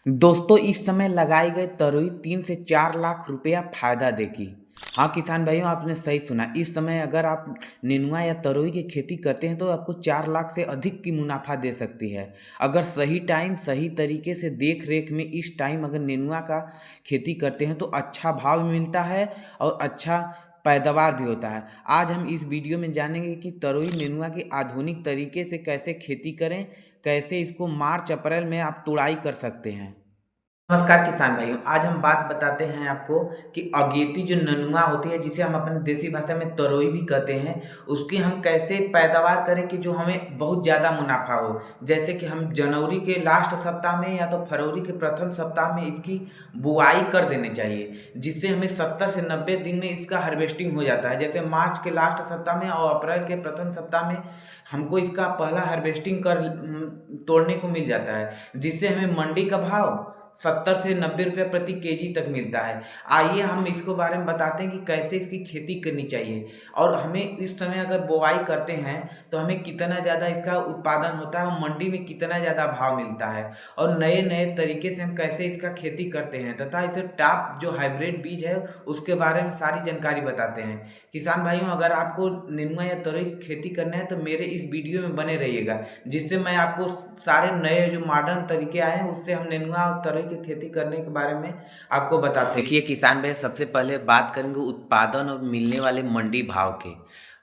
दोस्तों इस समय लगाई गई तरुई 3 से 4 लाख रुपया फायदा देगी। हाँ किसान भाइयों, आपने सही सुना। इस समय अगर आप नेनुआ या तरोई की खेती करते हैं तो आपको 4 लाख से अधिक की मुनाफा दे सकती है। अगर सही टाइम सही तरीके से देख रेख में इस टाइम अगर नेनुआ का खेती करते हैं तो अच्छा भाव मिलता है और अच्छा पैदावार भी होता है। आज हम इस वीडियो में जानेंगे कि तरोई नेनुआ की आधुनिक तरीके से कैसे खेती करें, कैसे इसको मार्च अप्रैल में आप तुड़ाई कर सकते हैं। नमस्कार किसान भाइयों, आज हम बात बताते हैं आपको कि अगेती जो नेनुआ होती है, जिसे हम अपने देसी भाषा में तरोई भी कहते हैं, उसकी हम कैसे पैदावार करें कि जो हमें बहुत ज़्यादा मुनाफा हो। जैसे कि हम जनवरी के लास्ट सप्ताह में या तो फरवरी के प्रथम सप्ताह में इसकी बुआई कर देनी चाहिए, जिससे हमें 70 से 90 दिन में इसका हार्वेस्टिंग हो जाता है। जैसे मार्च के लास्ट सप्ताह में और अप्रैल के प्रथम सप्ताह में हमको इसका पहला हार्वेस्टिंग कर तोड़ने को मिल जाता है, जिससे हमें मंडी का भाव 70 से 90 रुपये प्रति केजी तक मिलता है। आइए हम इसको बारे में बताते हैं कि कैसे इसकी खेती करनी चाहिए और हमें इस समय अगर बुआई करते हैं तो हमें कितना ज़्यादा इसका उत्पादन होता है और मंडी में कितना ज़्यादा भाव मिलता है, और नए नए तरीके से हम कैसे इसका खेती करते हैं तथा इसे टॉप जो हाइब्रिड बीज है उसके बारे में सारी जानकारी बताते हैं। किसान भाइयों, अगर आपको नेनुआ या तोरई की खेती करना है तो मेरे इस वीडियो में बने रहिएगा, जिससे मैं आपको सारे नए जो मॉडर्न तरीके आए हैं उससे हम नेनुआ और तोरई की खेती करने के बारे में आपको बताते हैं। देखिए किसान भाई, सबसे पहले बात करेंगे उत्पादन और मिलने वाले मंडी भाव के।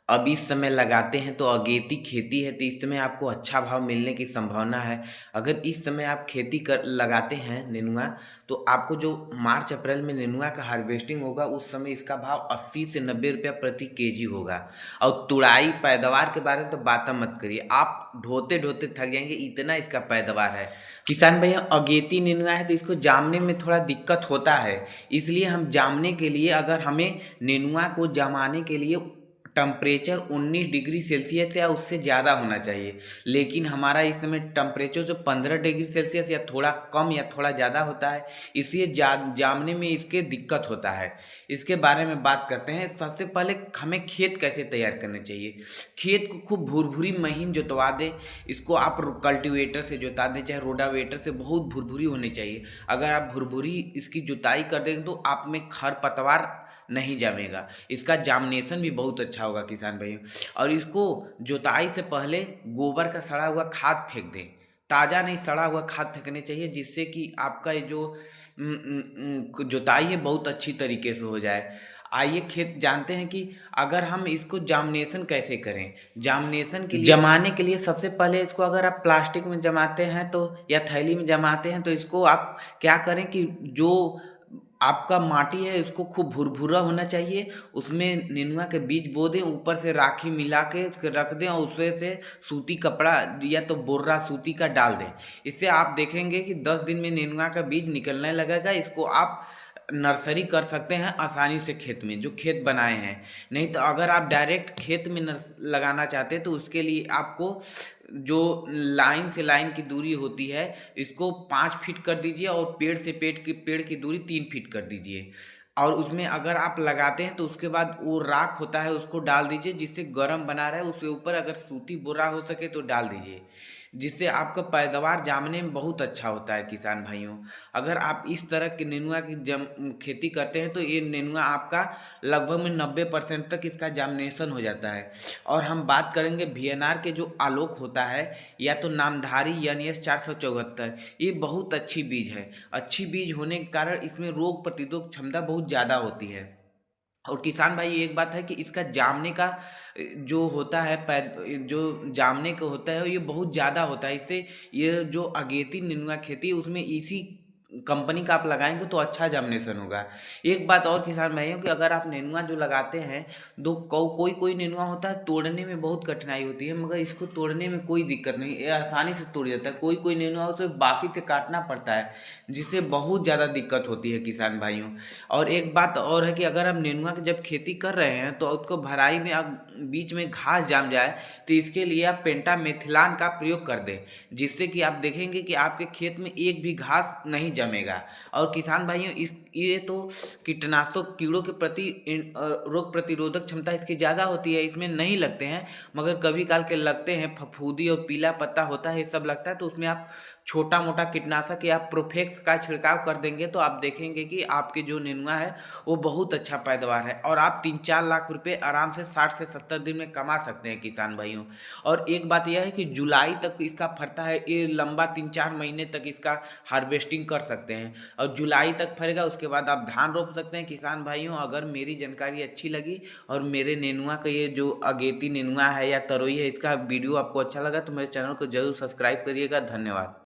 अब इस समय लगाते हैं तो अगेती खेती है तो इस समय आपको अच्छा भाव मिलने की संभावना है। अगर इस समय आप खेती कर लगाते हैं नेनुआ, तो आपको जो मार्च अप्रैल में नेनुआ का हार्वेस्टिंग होगा उस समय इसका भाव 80 से 90 रुपया प्रति केजी होगा। और तुड़ाई पैदावार के बारे में तो बात मत करिए, आप ढोते ढोते थक जाएंगे, इतना इसका पैदावार है। किसान भैया, अगेती नेनुआ है तो इसको जामने में थोड़ा दिक्कत होता है, इसलिए हम जामने के लिए, अगर हमें नेनुआ को जमाने के लिए टेम्परेचर 19 डिग्री सेल्सियस या उससे ज़्यादा होना चाहिए, लेकिन हमारा इस समय टेम्परेचर जो 15 डिग्री सेल्सियस या थोड़ा कम या थोड़ा ज़्यादा होता है, इसलिए जामने में इसके दिक्कत होता है। इसके बारे में बात करते हैं। सबसे पहले हमें खेत कैसे तैयार करने चाहिए। खेत को खूब भुरभुरी महीन जोतवा दें। इसको आप कल्टीवेटर से जोता दें चाहे रोडावेटर से, बहुत भुरभुरी होनी चाहिए। अगर आप भुरभुरी इसकी जुताई कर देंगे तो आप में खरपतवार नहीं जमेगा, इसका जामनेशन भी बहुत अच्छा होगा किसान भाइयों। और इसको जुताई से पहले गोबर का सड़ा हुआ खाद फेंक दें, ताज़ा नहीं सड़ा हुआ खाद फेंकने चाहिए, जिससे कि आपका ये जो जुताई है बहुत अच्छी तरीके से हो जाए। आइए खेत जानते हैं कि अगर हम इसको जामनेशन कैसे करें। जामनेशन के लिए जमाने के लिए सबसे पहले इसको, अगर आप प्लास्टिक में जमाते हैं तो या थैली में जमाते हैं तो इसको आप क्या करें कि जो आपका माटी है उसको खूब भुरभुरा होना चाहिए, उसमें नेनुआ के बीज बो दें, ऊपर से राखी मिला के रख दें और उसमें से सूती कपड़ा या तो बोर्रा सूती का डाल दें। इससे आप देखेंगे कि 10 दिन में नेनुआ का बीज निकलने लगेगा। इसको आप नर्सरी कर सकते हैं आसानी से खेत में, जो खेत बनाए हैं। नहीं तो अगर आप डायरेक्ट खेत में लगाना चाहते हैं तो उसके लिए आपको जो लाइन से लाइन की दूरी होती है इसको 5 फीट कर दीजिए और पेड़ की दूरी 3 फीट कर दीजिए। और उसमें अगर आप लगाते हैं तो उसके बाद वो राख होता है उसको डाल दीजिए, जिससे गर्म बना रहे। उसके ऊपर अगर सूती बोरा हो सके तो डाल दीजिए, जिससे आपका पैदावार जामने में बहुत अच्छा होता है किसान भाइयों। अगर आप इस तरह के नेनुआ की खेती करते हैं तो ये नेनुआ आपका लगभग में 90% तक इसका जामनेशन हो जाता है। और हम बात करेंगे वीएनआर के जो आलोक होता है या तो नामधारी NS 474, ये बहुत अच्छी बीज है। अच्छी बीज होने के कारण इसमें रोग प्रतिरोधक क्षमता बहुत ज़्यादा होती है। और किसान भाई, एक बात है कि इसका जामने का जो होता है जो जामने का होता है ये बहुत ज़्यादा होता है। इससे ये जो अगेती नेनुआ खेती है उसमें इसी कंपनी का आप लगाएंगे तो अच्छा जामनेशन होगा। एक बात और किसान भाइयों कि अगर आप नेनुआ जो लगाते हैं, दो कोई कोई नेनुआ होता है तोड़ने में बहुत कठिनाई होती है, मगर इसको तोड़ने में कोई दिक्कत नहीं, ये आसानी से तोड़ जाता है। कोई कोई नेनुआ हो तो बाकी से काटना पड़ता है, जिससे बहुत ज़्यादा दिक्कत होती है किसान भाइयों। और एक बात और है कि अगर आप नेनुआ की जब खेती कर रहे हैं तो उसको भराई में आप बीच में घास जाम जाए तो इसके लिए आप पेंटामेथिलान का प्रयोग कर दें, जिससे कि आप देखेंगे कि आपके खेत में एक भी घास नहीं जमेगा। और किसान भाइयों, इस ये तो कीटनाशक कीड़ों के प्रति रोग प्रतिरोधक क्षमता इसकी ज़्यादा होती है, इसमें नहीं लगते हैं, मगर कभी काल के लगते हैं। फफूंदी और पीला पत्ता होता है, ये सब लगता है, तो उसमें आप छोटा मोटा कीटनाशक या प्रोफेक्स का छिड़काव कर देंगे तो आप देखेंगे कि आपके जो नेनुआ है वो बहुत अच्छा पैदावार है और आप 3-4 लाख रुपए आराम से 60 से 70 दिन में कमा सकते हैं किसान भाइयों। और एक बात यह है कि जुलाई तक इसका फरता है, ये लंबा 3-4 महीने तक इसका हार्वेस्टिंग कर सकते हैं और जुलाई तक फरेगा, उसके बाद आप धान रोप सकते हैं किसान भाइयों। अगर मेरी जानकारी अच्छी लगी और मेरे नेनुआ का ये जो अगेती नेनुआ है या तरोई है इसका वीडियो आपको अच्छा लगा तो मेरे चैनल को जरूर सब्सक्राइब करिएगा। धन्यवाद।